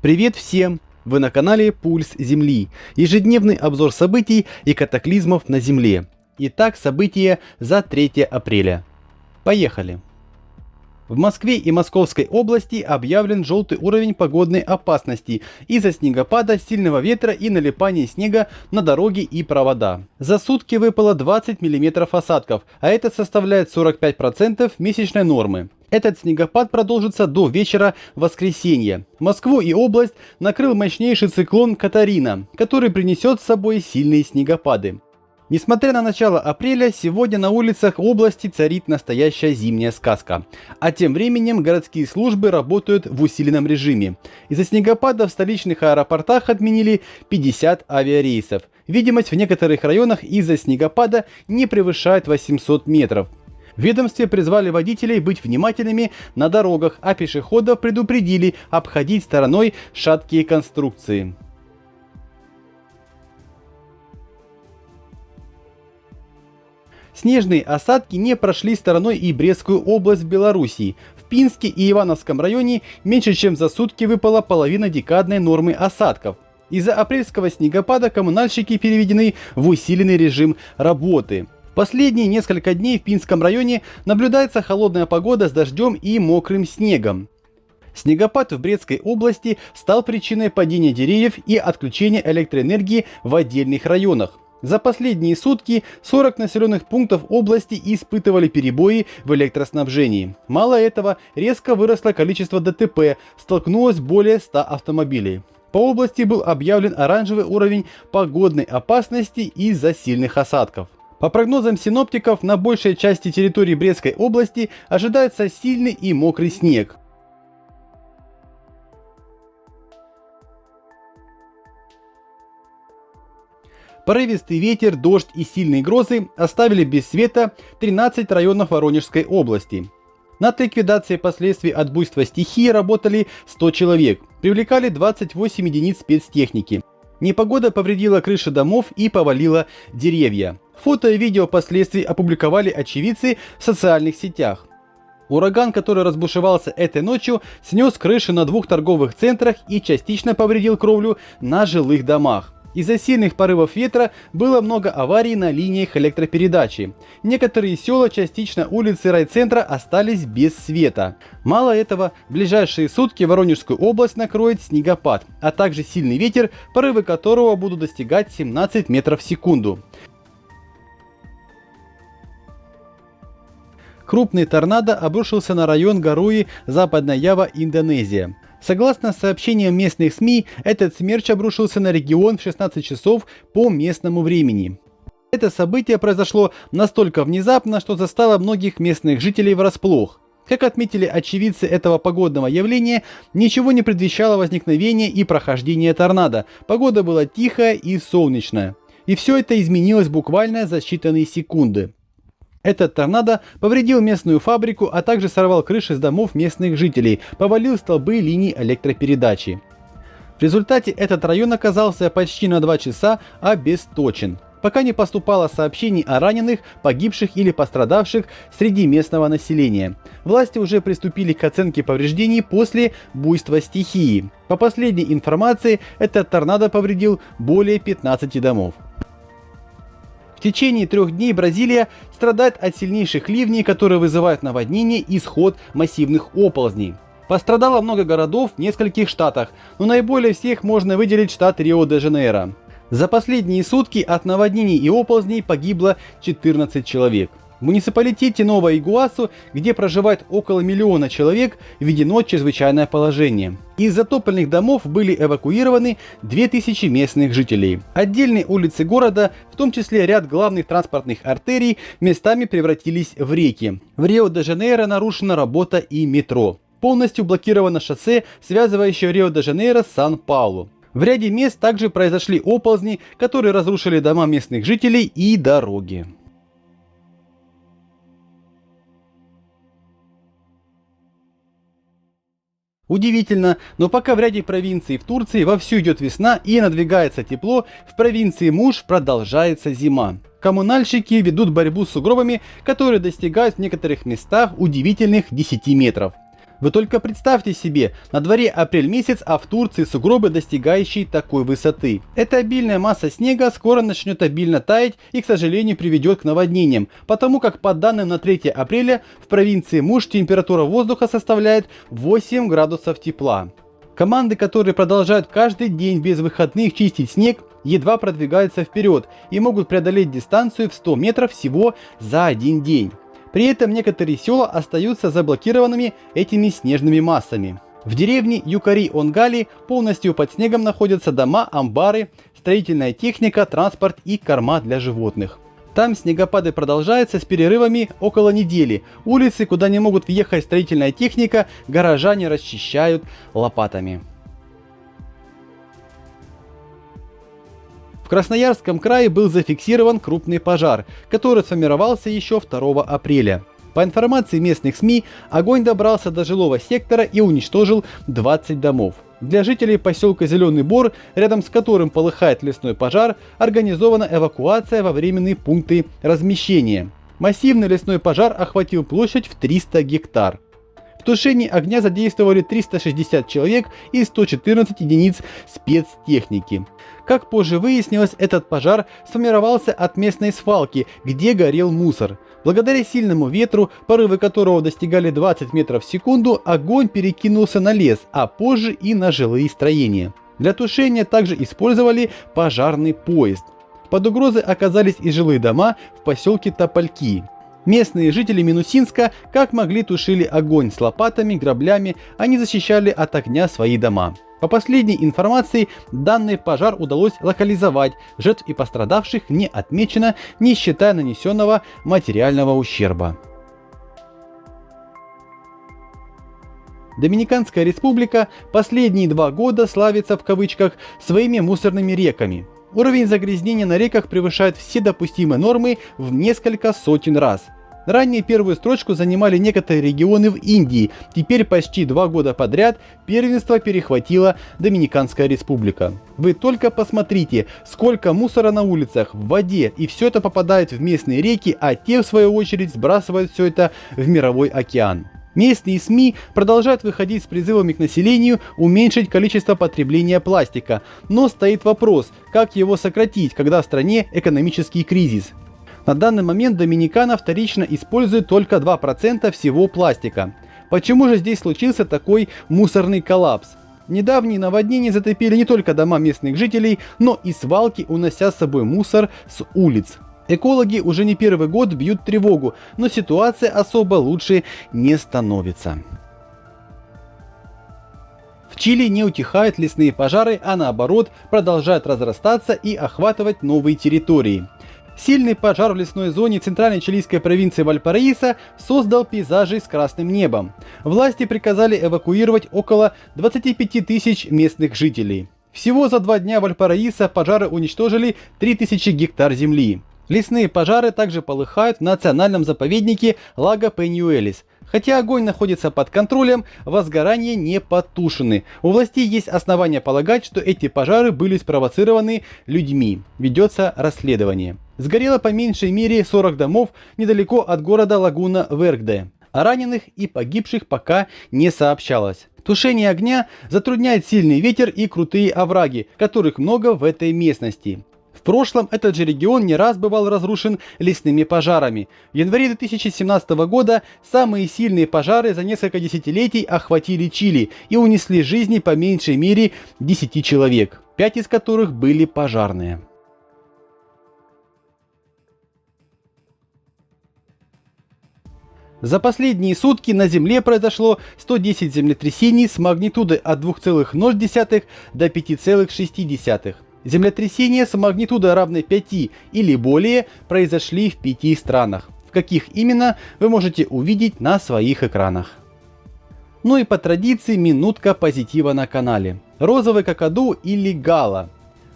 Привет всем! Вы на канале Пульс Земли. Ежедневный обзор событий и катаклизмов на Земле. Итак, события за 3 апреля. Поехали! В Москве и Московской области объявлен желтый уровень погодной опасности из-за снегопада, сильного ветра и налипания снега на дороги и провода. За сутки выпало 20 мм осадков, а это составляет 45% месячной нормы. Этот снегопад продолжится до вечера воскресенья. Москву и область накрыл мощнейший циклон Катарина, который принесет с собой сильные снегопады. Несмотря на начало апреля, сегодня на улицах области царит настоящая зимняя сказка. А тем временем городские службы работают в усиленном режиме. Из-за снегопада в столичных аэропортах отменили 50 авиарейсов. Видимость в некоторых районах из-за снегопада не превышает 800 метров. В ведомстве призвали водителей быть внимательными на дорогах, а пешеходов предупредили обходить стороной шаткие конструкции. Снежные осадки не прошли стороной и Брестскую область в Белоруссии. В Пинске и Ивановском районе меньше чем за сутки выпала половина декадной нормы осадков. Из-за апрельского снегопада коммунальщики переведены в усиленный режим работы. В последние несколько дней в Пинском районе наблюдается холодная погода с дождем и мокрым снегом. Снегопад в Брестской области стал причиной падения деревьев и отключения электроэнергии в отдельных районах. За последние сутки 40 населенных пунктов области испытывали перебои в электроснабжении. Мало этого, резко выросло количество ДТП, столкнулось более 100 автомобилей. По области был объявлен оранжевый уровень погодной опасности из-за сильных осадков. По прогнозам синоптиков, на большей части территории Брестской области ожидается сильный и мокрый снег. Порывистый ветер, дождь и сильные грозы оставили без света 13 районов Воронежской области. Над ликвидацией последствий от буйства стихии работали 100 человек, привлекали 28 единиц спецтехники. Непогода повредила крыши домов и повалила деревья. Фото и видео последствий опубликовали очевидцы в социальных сетях. Ураган, который разбушевался этой ночью, снес крыши на 2 торговых центрах и частично повредил кровлю на жилых домах. Из-за сильных порывов ветра было много аварий на линиях электропередачи. Некоторые села, частично улицы райцентра остались без света. Мало этого, в ближайшие сутки Воронежскую область накроет снегопад, а также сильный ветер, порывы которого будут достигать 17 метров в секунду. Крупный торнадо обрушился на район Гаруи, Западная Ява, Индонезия. Согласно сообщениям местных СМИ, этот смерч обрушился на регион в 16 часов по местному времени. Это событие произошло настолько внезапно, что застало многих местных жителей врасплох. Как отметили очевидцы этого погодного явления, ничего не предвещало возникновения и прохождения торнадо. Погода была тихая и солнечная. И все это изменилось буквально за считанные секунды. Этот торнадо повредил местную фабрику, а также сорвал крыши с домов местных жителей, повалил столбы линий электропередачи. В результате этот район оказался почти на 2 часа обесточен. Пока не поступало сообщений о раненых, погибших или пострадавших среди местного населения. Власти уже приступили к оценке повреждений после буйства стихии. По последней информации, этот торнадо повредил более 15 домов. В течение 3 дней Бразилия страдает от сильнейших ливней, которые вызывают наводнения и сход массивных оползней. Пострадало много городов в нескольких штатах, но наиболее всех можно выделить штат Рио-де-Жанейро. За последние сутки от наводнений и оползней погибло 14 человек. В муниципалитете Нова-Игуасу, где проживает около 1 миллиона человек, введено чрезвычайное положение. Из затопленных домов были эвакуированы 2000 местных жителей. Отдельные улицы города, в том числе ряд главных транспортных артерий, местами превратились в реки. В Рио-де-Жанейро нарушена работа и метро. Полностью блокировано шоссе, связывающее Рио-де-Жанейро с Сан-Паулу. В ряде мест также произошли оползни, которые разрушили дома местных жителей и дороги. Удивительно, но пока в ряде провинций в Турции вовсю идет весна и надвигается тепло, в провинции Муш продолжается зима. Коммунальщики ведут борьбу с сугробами, которые достигают в некоторых местах удивительных 10 метров. Вы только представьте себе, на дворе апрель месяц, а в Турции сугробы, достигающие такой высоты. Эта обильная масса снега скоро начнет обильно таять и, к сожалению, приведет к наводнениям, потому как по данным на 3 апреля в провинции Муш температура воздуха составляет 8 градусов тепла. Команды, которые продолжают каждый день без выходных чистить снег, едва продвигаются вперед и могут преодолеть дистанцию в 100 метров всего за один день. При этом некоторые села остаются заблокированными этими снежными массами. В деревне Юкари-Онгали полностью под снегом находятся дома, амбары, строительная техника, транспорт и корма для животных. Там снегопады продолжаются с перерывами около недели. Улицы, куда не могут въехать строительная техника, горожане расчищают лопатами. В Красноярском крае был зафиксирован крупный пожар, который сформировался еще 2 апреля. По информации местных СМИ, огонь добрался до жилого сектора и уничтожил 20 домов. Для жителей поселка Зеленый Бор, рядом с которым полыхает лесной пожар, организована эвакуация во временные пункты размещения. Массивный лесной пожар охватил площадь в 300 гектар. В тушении огня задействовали 360 человек и 114 единиц спецтехники. Как позже выяснилось, этот пожар сформировался от местной свалки, где горел мусор. Благодаря сильному ветру, порывы которого достигали 20 метров в секунду, огонь перекинулся на лес, а позже и на жилые строения. Для тушения также использовали пожарный поезд. Под угрозой оказались и жилые дома в поселке Топольки. Местные жители Минусинска как могли тушили огонь с лопатами, граблями, они защищали от огня свои дома. По последней информации, данный пожар удалось локализовать, жертв и пострадавших не отмечено, не считая нанесенного материального ущерба. Доминиканская республика последние 2 года славится в кавычках своими мусорными реками. Уровень загрязнения на реках превышает все допустимые нормы в несколько сотен раз. Ранее первую строчку занимали некоторые регионы в Индии, теперь почти 2 года подряд первенство перехватила Доминиканская республика. Вы только посмотрите, сколько мусора на улицах, в воде, и все это попадает в местные реки, а те в свою очередь сбрасывают все это в мировой океан. Местные СМИ продолжают выходить с призывами к населению уменьшить количество потребления пластика, но стоит вопрос, как его сократить, когда в стране экономический кризис. На данный момент Доминикана вторично использует только 2% всего пластика. Почему же здесь случился такой мусорный коллапс? Недавние наводнения затопили не только дома местных жителей, но и свалки, унося с собой мусор с улиц. Экологи уже не первый год бьют тревогу, но ситуация особо лучше не становится. В Чили не утихают лесные пожары, а наоборот продолжают разрастаться и охватывать новые территории. Сильный пожар в лесной зоне центральной чилийской провинции Вальпараисо создал пейзажи с красным небом. Власти приказали эвакуировать около 25 тысяч местных жителей. Всего за 2 дня в Вальпараисо пожары уничтожили 3000 гектар земли. Лесные пожары также полыхают в национальном заповеднике Лаго Пеньюэлис. Хотя огонь находится под контролем, возгорания не потушены. У властей есть основания полагать, что эти пожары были спровоцированы людьми. Ведется расследование. Сгорело по меньшей мере 40 домов недалеко от города Лагуна-Верде. О раненых и погибших пока не сообщалось. Тушение огня затрудняет сильный ветер и крутые овраги, которых много в этой местности. В прошлом этот же регион не раз бывал разрушен лесными пожарами. В январе 2017 года самые сильные пожары за несколько десятилетий охватили Чили и унесли жизни по меньшей мере 10 человек, 5 из которых были пожарные. За последние сутки на Земле произошло 110 землетрясений с магнитудой от 2,0 до 5,6. Землетрясения с магнитудой равной 5 или более произошли в 5 странах. В каких именно, вы можете увидеть на своих экранах. Ну и по традиции минутка позитива на канале. Розовый какаду или гала.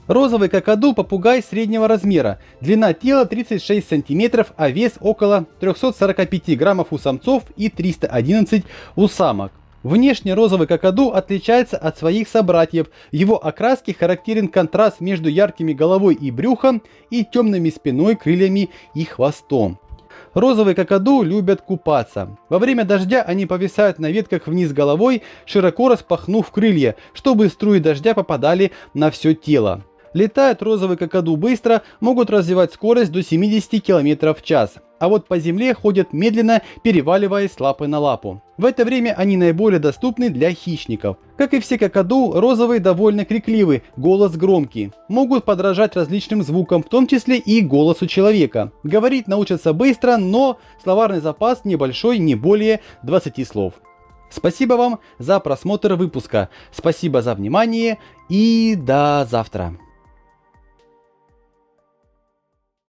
Розовый какаду – попугай среднего размера, длина тела 36 см, а вес около 345 граммов у самцов и 311 у самок. Внешне розовый какаду отличается от своих собратьев, в его окраске характерен контраст между яркими головой и брюхом и темными спиной, крыльями и хвостом. Розовые какаду любят купаться. Во время дождя они повисают на ветках вниз головой, широко распахнув крылья, чтобы струи дождя попадали на все тело. Летают розовые какаду быстро, могут развивать скорость до 70 км в час. А вот по земле ходят медленно, переваливаясь с лапы на лапу. В это время они наиболее доступны для хищников. Как и все какаду, розовые довольно крикливы, голос громкий. Могут подражать различным звукам, в том числе и голосу человека. Говорить научатся быстро, но словарный запас небольшой, не более 20 слов. Спасибо вам за просмотр выпуска. Спасибо за внимание и до завтра.